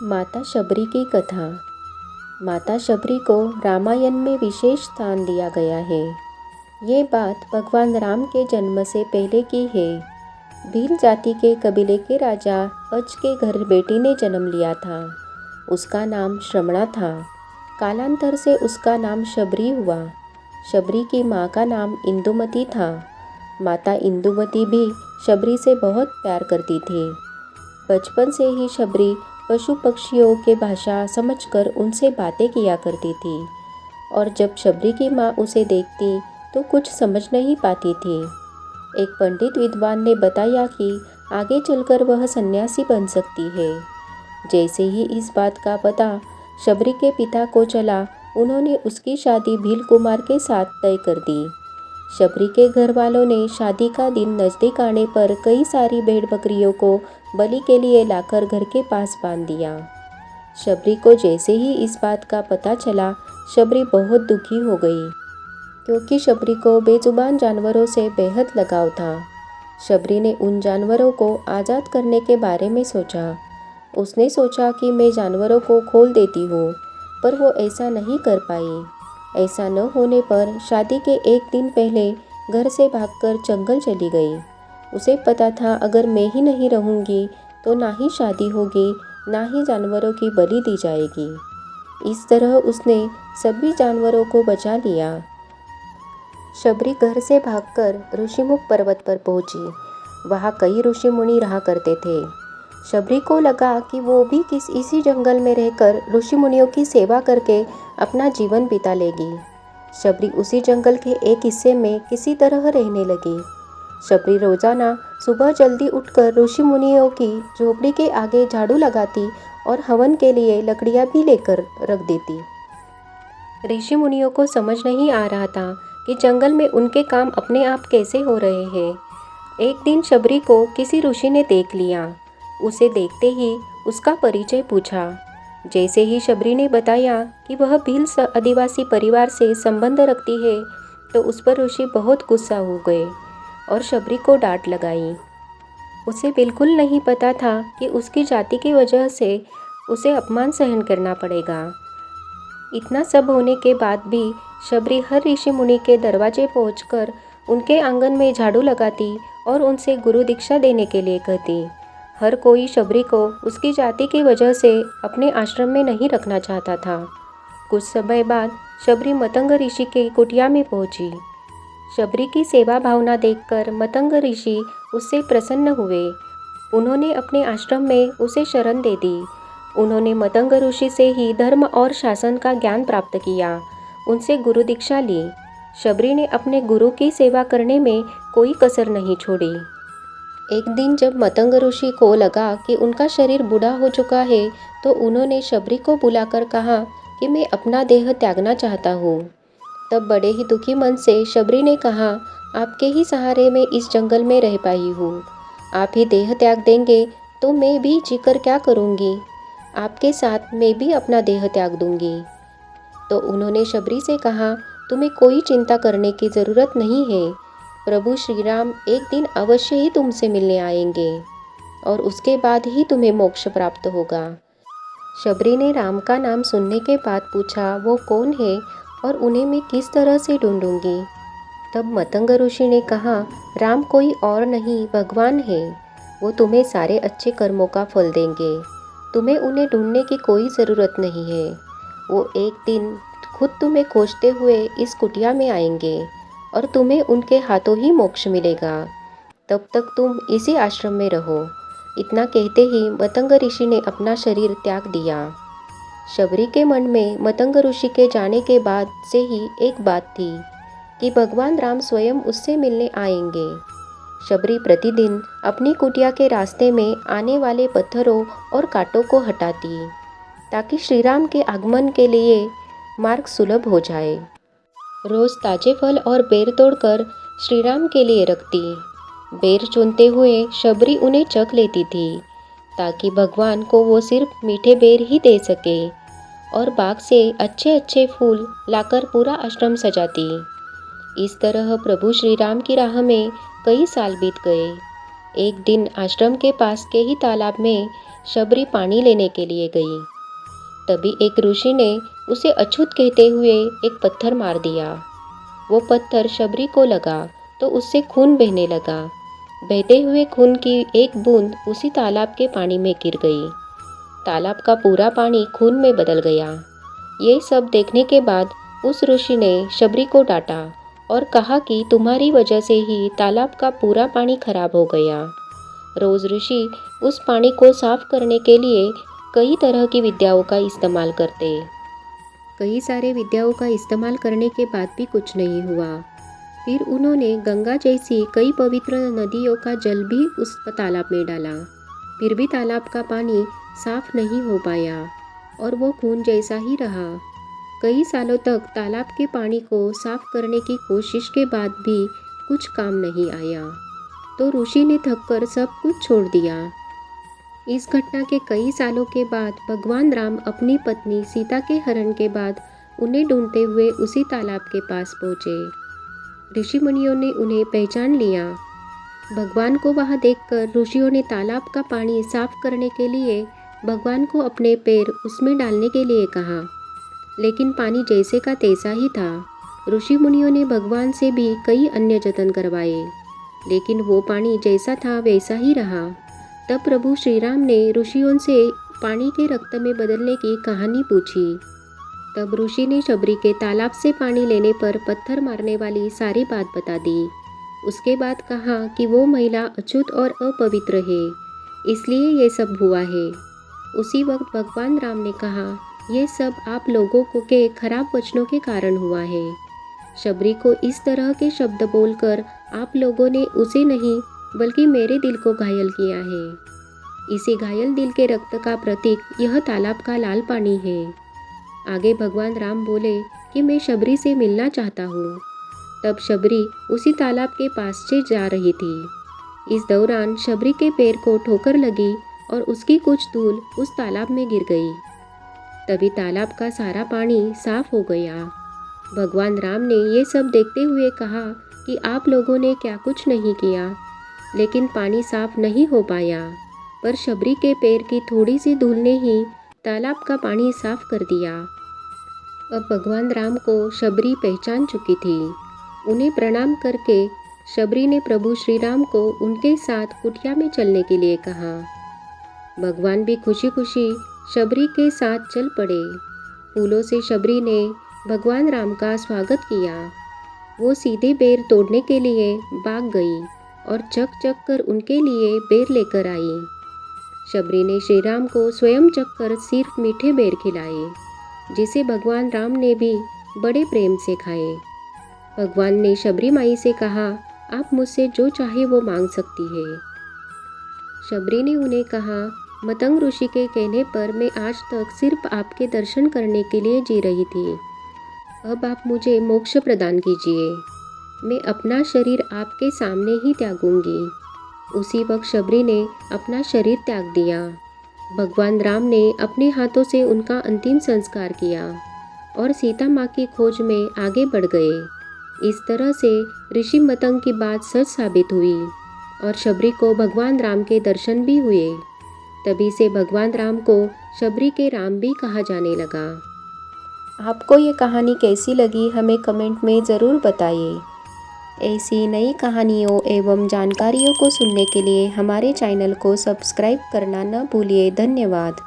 माता शबरी की कथा। माता शबरी को रामायण में विशेष स्थान दिया गया है। ये बात भगवान राम के जन्म से पहले की है। भील जाति के कबीले के राजा अज के घर बेटी ने जन्म लिया था। उसका नाम श्रमणा था। कालांतर से उसका नाम शबरी हुआ। शबरी की माँ का नाम इंदुमती था। माता इंदुमती भी शबरी से बहुत प्यार करती थी। बचपन से ही शबरी पशु पक्षियों के भाषा समझकर उनसे बातें किया करती थी और जब शबरी की माँ उसे देखती तो कुछ समझ नहीं पाती थी। एक पंडित विद्वान ने बताया कि आगे चलकर वह सन्यासी बन सकती है। जैसे ही इस बात का पता शबरी के पिता को चला, उन्होंने उसकी शादी भील कुमार के साथ तय कर दी। शबरी के घर वालों ने शादी का दिन नज़दीक आने पर कई सारी भेड़ बकरियों को बलि के लिए लाकर घर के पास बांध दिया। शबरी को जैसे ही इस बात का पता चला, शबरी बहुत दुखी हो गई, क्योंकि शबरी को बेजुबान जानवरों से बेहद लगाव था। शबरी ने उन जानवरों को आज़ाद करने के बारे में सोचा। उसने सोचा कि मैं जानवरों को खोल देती हूँ, पर वो ऐसा नहीं कर पाई। ऐसा न होने पर शादी के एक दिन पहले घर से भागकर जंगल चली गई। उसे पता था अगर मैं ही नहीं रहूँगी तो ना ही शादी होगी, ना ही जानवरों की बलि दी जाएगी। इस तरह उसने सभी जानवरों को बचा लिया। शबरी घर से भागकर ऋषिमुख पर्वत पर पहुंची। वहाँ कई ऋषि मुनि रहा करते थे। शबरी को लगा कि वो भी इसी जंगल में रहकर ऋषि मुनियों की सेवा करके अपना जीवन बिता लेगी। शबरी उसी जंगल के एक हिस्से में किसी तरह रहने लगी। शबरी रोजाना सुबह जल्दी उठकर ऋषि मुनियों की झोपड़ी के आगे झाड़ू लगाती और हवन के लिए लकड़ियाँ भी लेकर रख देती। ऋषि मुनियों को समझ नहीं आ रहा था कि जंगल में उनके काम अपने आप कैसे हो रहे हैं। एक दिन शबरी को किसी ऋषि ने देख लिया। उसे देखते ही उसका परिचय पूछा। जैसे ही शबरी ने बताया कि वह भील आदिवासी परिवार से संबंध रखती है, तो उस पर ऋषि बहुत गुस्सा हो गए और शबरी को डांट लगाई। उसे बिल्कुल नहीं पता था कि उसकी जाति की वजह से उसे अपमान सहन करना पड़ेगा। इतना सब होने के बाद भी शबरी हर ऋषि मुनि के दरवाजे पहुंचकर उनके आंगन में झाड़ू लगाती और उनसे गुरु दीक्षा देने के लिए कहती। हर कोई शबरी को उसकी जाति की वजह से अपने आश्रम में नहीं रखना चाहता था। कुछ समय बाद शबरी मतंग ऋषि के कुटिया में पहुंची। शबरी की सेवा भावना देखकर मतंग ऋषि उससे प्रसन्न हुए। उन्होंने अपने आश्रम में उसे शरण दे दी। उन्होंने मतंग ऋषि से ही धर्म और शासन का ज्ञान प्राप्त किया। उनसे गुरु दीक्षा ली। शबरी ने अपने गुरु की सेवा करने में कोई कसर नहीं छोड़ी। एक दिन जब मतंग ऋषि को लगा कि उनका शरीर बूढ़ा हो चुका है, तो उन्होंने शबरी को बुलाकर कहा कि मैं अपना देह त्यागना चाहता हूँ। तब बड़े ही दुखी मन से शबरी ने कहा, आपके ही सहारे में इस जंगल में रह पाई हूँ। आप ही देह त्याग देंगे तो मैं भी जीकर क्या करूँगी। आपके साथ मैं भी अपना देह त्याग दूँगी। तो उन्होंने शबरी से कहा, तुम्हें कोई चिंता करने की ज़रूरत नहीं है। प्रभु श्री राम एक दिन अवश्य ही तुमसे मिलने आएंगे और उसके बाद ही तुम्हें मोक्ष प्राप्त होगा। शबरी ने राम का नाम सुनने के बाद पूछा, वो कौन है और उन्हें मैं किस तरह से ढूंढूंगी। तब मतंग ऋषि ने कहा, राम कोई और नहीं भगवान है। वो तुम्हें सारे अच्छे कर्मों का फल देंगे। तुम्हें उन्हें ढूंढने की कोई ज़रूरत नहीं है। वो एक दिन खुद तुम्हें खोजते हुए इस कुटिया में आएंगे और तुम्हें उनके हाथों ही मोक्ष मिलेगा। तब तक तुम इसी आश्रम में रहो। इतना कहते ही मतंग ऋषि ने अपना शरीर त्याग दिया। शबरी के मन में मतंग ऋषि के जाने के बाद से ही एक बात थी कि भगवान राम स्वयं उससे मिलने आएंगे। शबरी प्रतिदिन अपनी कुटिया के रास्ते में आने वाले पत्थरों और कांटों को हटाती, ताकि श्री राम के आगमन के लिए मार्ग सुलभ हो जाए। रोज ताजे फल और बेर तोड़कर श्री राम के लिए रखती। बेर चुनते हुए शबरी उन्हें चख लेती थी, ताकि भगवान को वो सिर्फ मीठे बेर ही दे सके, और बाग से अच्छे अच्छे फूल लाकर पूरा आश्रम सजाती। इस तरह प्रभु श्री राम की राह में कई साल बीत गए। एक दिन आश्रम के पास के ही तालाब में शबरी पानी लेने के लिए गई। तभी एक ऋषि ने उसे अछूत कहते हुए एक पत्थर मार दिया। वो पत्थर शबरी को लगा तो उससे खून बहने लगा। बहते हुए खून की एक बूंद उसी तालाब के पानी में गिर गई। तालाब का पूरा पानी खून में बदल गया। ये सब देखने के बाद उस ऋषि ने शबरी को डांटा और कहा कि तुम्हारी वजह से ही तालाब का पूरा पानी खराब हो गया। रोज ऋषि उस पानी को साफ करने के लिए कई तरह की विद्याओं का इस्तेमाल करते। कई सारे विद्याओं का इस्तेमाल करने के बाद भी कुछ नहीं हुआ। फिर उन्होंने गंगा जैसी कई पवित्र नदियों का जल भी उस तालाब में डाला। फिर भी तालाब का पानी साफ नहीं हो पाया और वो खून जैसा ही रहा। कई सालों तक तालाब के पानी को साफ करने की कोशिश के बाद भी कुछ काम नहीं आया, तो ऋषि ने थककर सब कुछ छोड़ दिया। इस घटना के कई सालों के बाद भगवान राम अपनी पत्नी सीता के हरण के बाद उन्हें ढूंढते हुए उसी तालाब के पास पहुँचे। ऋषि मुनियों ने उन्हें पहचान लिया। भगवान को वहां देखकर ऋषियों ने तालाब का पानी साफ करने के लिए भगवान को अपने पैर उसमें डालने के लिए कहा, लेकिन पानी जैसे का तैसा ही था। ऋषि मुनियों ने भगवान से भी कई अन्य जतन करवाए, लेकिन वो पानी जैसा था वैसा ही रहा। तब प्रभु श्री राम ने ऋषियों से पानी के रक्त में बदलने की कहानी पूछी। तब ऋषि ने शबरी के तालाब से पानी लेने पर पत्थर मारने वाली सारी बात बता दी। उसके बाद कहा कि वो महिला अछूत और अपवित्र है, इसलिए ये सब हुआ है। उसी वक्त भगवान राम ने कहा, ये सब आप लोगों को के खराब वचनों के कारण हुआ है। शबरी को इस तरह के शब्द बोलकर आप लोगों ने उसे नहीं बल्कि मेरे दिल को घायल किया है। इसी घायल दिल के रक्त का प्रतीक यह तालाब का लाल पानी है। आगे भगवान राम बोले कि मैं शबरी से मिलना चाहता हूँ। तब शबरी उसी तालाब के पास से जा रही थी। इस दौरान शबरी के पैर को ठोकर लगी और उसकी कुछ धूल उस तालाब में गिर गई। तभी तालाब का सारा पानी साफ हो गया। भगवान राम ने ये सब देखते हुए कहा कि आप लोगों ने क्या कुछ नहीं किया, लेकिन पानी साफ नहीं हो पाया, पर शबरी के पैर की थोड़ी सी धूल ने ही तालाब का पानी साफ कर दिया। अब भगवान राम को शबरी पहचान चुकी थी। उन्हें प्रणाम करके शबरी ने प्रभु श्री राम को उनके साथ कुटिया में चलने के लिए कहा। भगवान भी खुशी खुशी शबरी के साथ चल पड़े। फूलों से शबरी ने भगवान राम का स्वागत किया। वो सीधे बेर तोड़ने के लिए भाग गई और चक चक कर उनके लिए बेर लेकर आई। शबरी ने श्री राम को स्वयं चक कर सिर्फ मीठे बेर खिलाए, जिसे भगवान राम ने भी बड़े प्रेम से खाए। भगवान ने शबरी माई से कहा, आप मुझसे जो चाहे वो मांग सकती है। शबरी ने उन्हें कहा, मतंग ऋषि के कहने पर मैं आज तक सिर्फ आपके दर्शन करने के लिए जी रही थी। अब आप मुझे मोक्ष प्रदान कीजिए। मैं अपना शरीर आपके सामने ही त्यागूंगी। उसी वक्त शबरी ने अपना शरीर त्याग दिया। भगवान राम ने अपने हाथों से उनका अंतिम संस्कार किया और सीता माँ की खोज में आगे बढ़ गए। इस तरह से ऋषि मतंग की बात सच साबित हुई और शबरी को भगवान राम के दर्शन भी हुए। तभी से भगवान राम को शबरी के राम भी कहा जाने लगा। आपको ये कहानी कैसी लगी हमें कमेंट में ज़रूर बताइए। ऐसी नई कहानियों एवं जानकारियों को सुनने के लिए हमारे चैनल को सब्सक्राइब करना न भूलिए। धन्यवाद।